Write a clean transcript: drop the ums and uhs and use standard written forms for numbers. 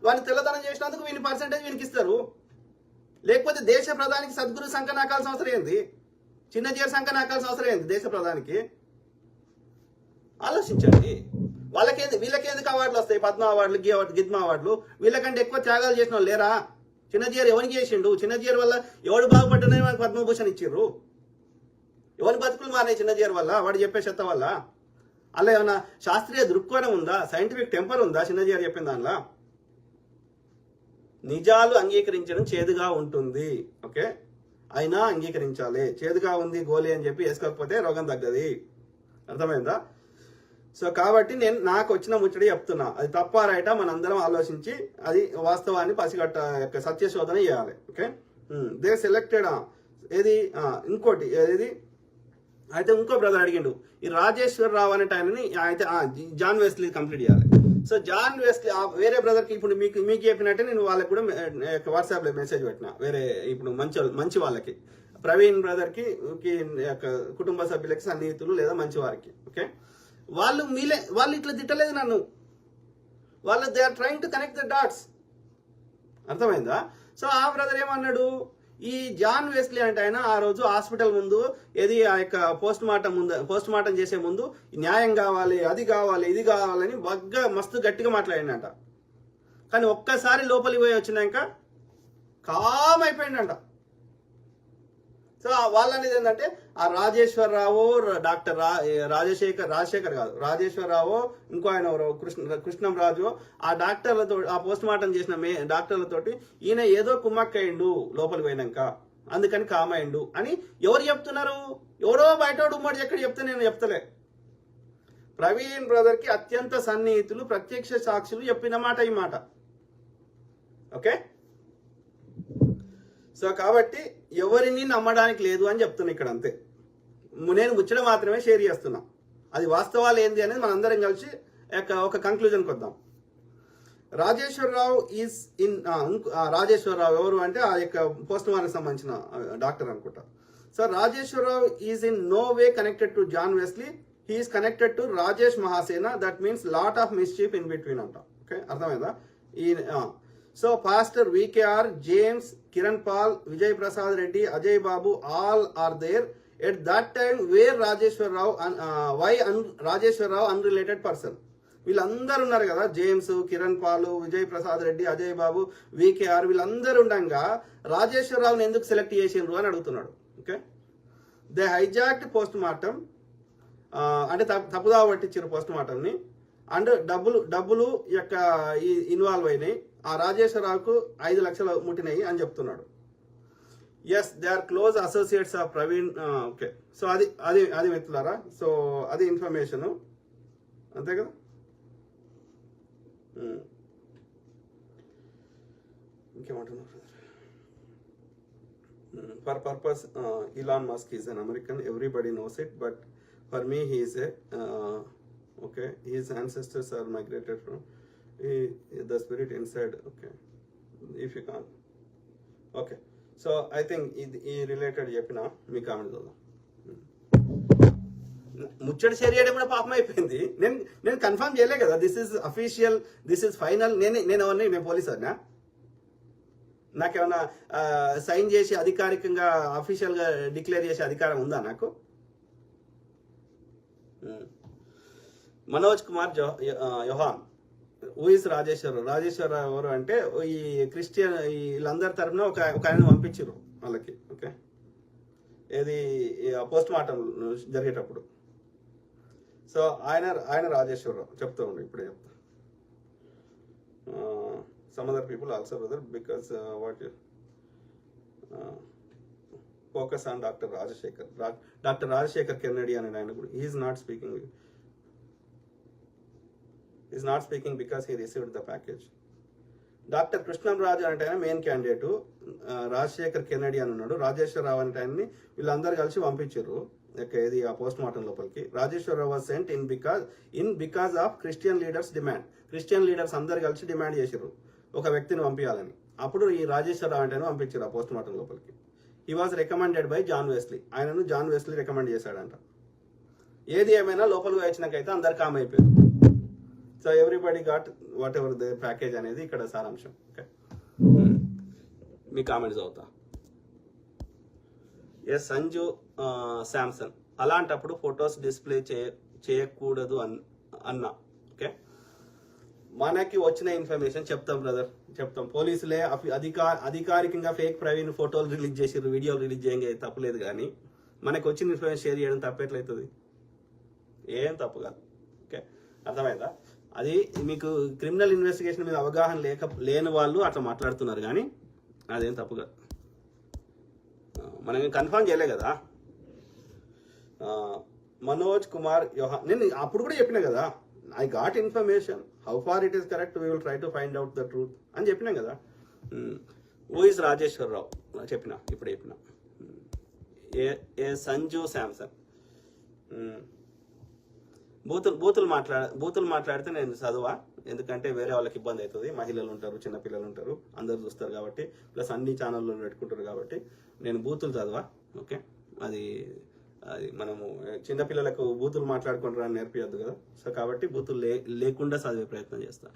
వాడిని తెల్లదనం చేసినందుకు వీని పర్సెంటేజ్ వీనికి ఇస్తారు. లేకపోతే దేశ ప్రధానికి సద్గురు సంఖ నాకాల్సిన అవసరం ఏంది? చిన్నజీఆర్ సంఖ నాకాల్సిన అవసరం ఏంది దేశ ప్రధానికి? ఆలోచించండి. వీళ్ళకేందుకు అవార్డులు వస్తాయి? పద్మ అవార్డులు, గిద్మ అవార్డులు. వీళ్ళకంటే ఎక్కువ త్యాగాలు చేసిన వాళ్ళు లేరా? చిన్నజీఆర్ ఎవరికి చేసిండు? చిన్నజీఆర్ వల్ల ఎవడు బాగుపడ్డనే మనకు పద్మభూషణ్ ఇచ్చిర్రు. ఎవరి బతుకులు మారినాయి చిన్నజీఆర్ వల్ల? వాడు చెప్పే చెత్త వల్ల. అలా ఏమన్నా శాస్త్రీయ దృక్కోణం ఉందా? సైంటిఫిక్ టెంపర్ ఉందా చిన్నజీఆర్ చెప్పిన దానిలో? నిజాలు అంగీకరించడం చేదుగా ఉంటుంది. ఓకే, అయినా అంగీకరించాలి. చేదుగా ఉంది గోలీ అని చెప్పి వేసుకోకపోతే రోగం తగ్గది. అర్థమైందా? సో కాబట్టి నేను నాకు వచ్చిన ముచ్చడి చెప్తున్నా. అది తప్ప రైటా మనందరం ఆలోచించి అది వాస్తవాన్ని పసిగట్ట సత్యశోధన చేయాలి. ఓకే, దే సెలెక్టెడ్ ఏది ఇంకోటి ఏది అయితే ఇంకో బ్రదర్ అడిగిండు, ఈ రాజేశ్వరరావు అనే ఆయనని అయితే జాన్ వెస్లీ కంప్లీట్ చేయాలి. సో జాన్ వెస్లీ వేరే బ్రదర్కి ఇప్పుడు మీకు చెప్పినట్టే నేను వాళ్ళకి కూడా వాట్సాప్లో మెసేజ్ పెట్టిన. వేరే ఇప్పుడు మంచి వాళ్ళకి, ప్రవీణ్ బ్రదర్కి, కుటుంబ సభ్యులకి, సన్నిహితులు లేదా మంచి వారికి. ఓకే, వాళ్ళు ఇట్లా తిట్టలేదు నన్ను. వాళ్ళు they are trying to connect the dots. అర్థమైందా? సో ఆ బ్రదర్ ఏమన్నాడు, ఈ జాన్ వెస్లీ అంటే ఆయన ఆ రోజు హాస్పిటల్ ముందు ఏది ఆ యొక్క పోస్ట్ మార్టం చేసే ముందు న్యాయం కావాలి, అది కావాలి, ఇది కావాలని మస్తు గట్టిగా మాట్లాడినట. కానీ ఒక్కసారి లోపలికి పోయి వచ్చినాక కామ్ అయిపోయిందంట. సో వాళ్ళనేది ఏంటంటే ఆ రాజేశ్వరరావు, డాక్టర్ రాజశేఖర్ కాదు, రాజేశ్వరరావు, ఇంకో ఆయన కృష్ణంరాజు, ఆ డాక్టర్లతో ఆ పోస్ట్ మార్టం చేసిన డాక్టర్లతోటి ఈయన ఏదో కుమ్మక్కయిండు లోపలికి పోయినాక, అందుకని కామయిండు అని ఎవరు చెప్తున్నారు? ఎవరో బయటోడు ఉమ్మడి ఎక్కడ చెప్తే నేను చెప్తలే. ప్రవీణ్ బ్రదర్కి అత్యంత సన్నిహితులు, ప్రత్యక్ష సాక్షులు చెప్పిన మాట ఈ మాట. ఓకే, సో కాబట్టి ఎవరిని నమ్మడానికి లేదు అని చెప్తున్నా ఇక్కడ. అంతే, నేను ముచ్చట మాత్రమే షేర్ చేస్తున్నా. అది వాస్తవాలు ఏంది అనేది మనందరం కలిసి ఒక కంక్లూజన్కి వద్దాం. రాజేశ్వరరావు ఈజ్ ఇన్ రాజేశ్వరరావు ఎవరు అంటే ఆ యొక్క పోస్ట్ మార్టం సంబంధించిన డాక్టర్ అనుకుంటా. So Rajeshwara Rao is in no way connected to John Wesley, he is connected to Rajesh Mahasena. That means lot of mischief in between అంట. ఓకే, అర్థమైందా? So pastor VKR, James, Kiran Paul, Vijay Prasad Reddy, Ajay Babu, all are there at that time where Rajeshwara Rao unrelated person. వీళ్ళందరూ ఉన్నారు కదా, James, Kiran Paul, Vijay Prasad Reddy, Ajay Babu, VKR, వీళ్ళందరూ ఉండగా రాజేశ్వరరావుని ఎందుకు select చేసిండ్రు అని అడుగుతున్నాడు. Okay, they hijacked post mortem అంటే తప్పుదావ పట్టించారు పోస్ట్ మార్టంని. అండ్ డబ్బులు యొక్క ఇన్వాల్వ్ అయినాయి. ఆ రాజేశ్వరరావుకు 5 లక్షలు ముట్టినాయి అని చెప్తున్నాడు. Yes, they are close associates of Praveen. Okay, so అది మిత్రులారా, సో అది ఇన్ఫర్మేషన్. అంతే కదా. ఇంకేమంటున్నారు? For purpose Elon Musk is an American, everybody knows it, but for me he is okay, his ancestors are migrated from the spirit inside. Okay, if you can't. Okay, so I think ఈ related చెప్పిన మీ comment చూద్దాం. ముచ్చడి share చేయడం కూడా పాపం అయిపోయింది. నేను confirm చేయలే కదా, this is official, this is final. నేను పోలీసర్నా? నాకేమన్నా సైన్ చేసి అధికారికంగా అఫీషియల్గా డిక్లేర్ చేసే అధికారం ఉందా నాకు? మనోజ్ కుమార్ యోహాన్, హూ ఇస్ రాజేశ్వరరావు ఎవరు అంటే ఈ క్రిస్టియన్ వీళ్ళందరి తరఫున ఒక ఆయన పంపించారు వాళ్ళకి. ఓకే, ఏది పోస్ట్ మార్టం జరిగేటప్పుడు. సో ఆయన రాజేశ్వరరావు చెప్తా ఉండు, ఇప్పుడే చెప్తా. Some other people also brother because what focus on doctor Rajasekhar Kennedy అనే ఆయన కూడా is not speaking because he received the package. Doctor Krishnam Raju అంటే ఆయన మెయిన్ క్యాండిడేటు, రాజశేఖర్ కెన్నడి అని ఉన్నాడు, రాజేశ్వరరావు అంటే ఆయన్ని వీళ్ళందరూ కలిసి పంపించారు ఇది ఆ పోస్ట్ మార్టం లోపలికి. Rajeshwara Rao was sent because of Christian leaders demand. Christian leaders అందరు కలిసి డిమాండ్ చేశారు ఒక వ్యక్తిని పంపించాలని. అప్పుడు ఈ రాజేశ్వరరావు అంటే పంపించారు ఆ పోస్ట్ మార్టం లోపలికి. He was recommended by John Wesley. ఆయనను జాన్ వెస్లీ రికమెండ్ చేశాడంట. ఏది ఏమైనా లోపలికి వచ్చినాకైతే అందరు కామ్ అయిపోయారు. So everybody got whatever the package అనేది ఇక్కడ సారాంశం. ఓకే, మీ కామెంట్స్ అవుతా. ఎస్ సంజు శాంసన్, అలాంటప్పుడు ఫొటోస్ డిస్ప్లే చేయకూడదు అన్నా. ఓకే, మనకి వచ్చిన ఇన్ఫర్మేషన్ చెప్తాం బ్రదర్, చెప్తాం. పోలీసులే అధికారికంగా ఫేక్ ప్రవీణ్ ఫోటోలు రిలీజ్ చేసారు, వీడియోలు రిలీజ్ చేయంగా తప్పలేదు, కానీ మనకి వచ్చిన ఇన్ఫర్మేషన్ షేర్ చేయడం తప్పెట్లయితుంది? ఏం తప్పు కాదు. ఓకే, అర్థమైందా? అది మీకు క్రిమినల్ ఇన్వెస్టిగేషన్ మీద అవగాహన లేని వాళ్ళు అట్లా మాట్లాడుతున్నారు, కానీ అదేం తప్పు కాదు. మనం కన్ఫర్మ్ చేయలే కదా. మనోజ్ కుమార్ నేను అప్పుడు కూడా చెప్పినా కదా, I got information, how far it is correct we will try to find out the truth అని చెప్పినాం కదా. హూ ఇస్ రాజేశ్వరరావు ఇప్పుడు చెప్పిన. ఏ సంజు శాంసన్, బూతులు మాట్లాడితే నేను చదువా, ఎందుకంటే వేరే వాళ్ళకి ఇబ్బంది అవుతుంది. మహిళలు ఉంటారు, చిన్నపిల్లలు ఉంటారు, అందరు చూస్తారు కాబట్టి, ప్లస్ అన్ని ఛానల్లో పెట్టుకుంటారు కాబట్టి నేను బూతులు చదవా. ఓకే, అది మనము చిన్నపిల్లలకు బూతులు మాట్లాడుకుంటారని నేర్పియద్దు కదా. సో కాబట్టి బూతులు లేకుండా చదివే ప్రయత్నం చేస్తా.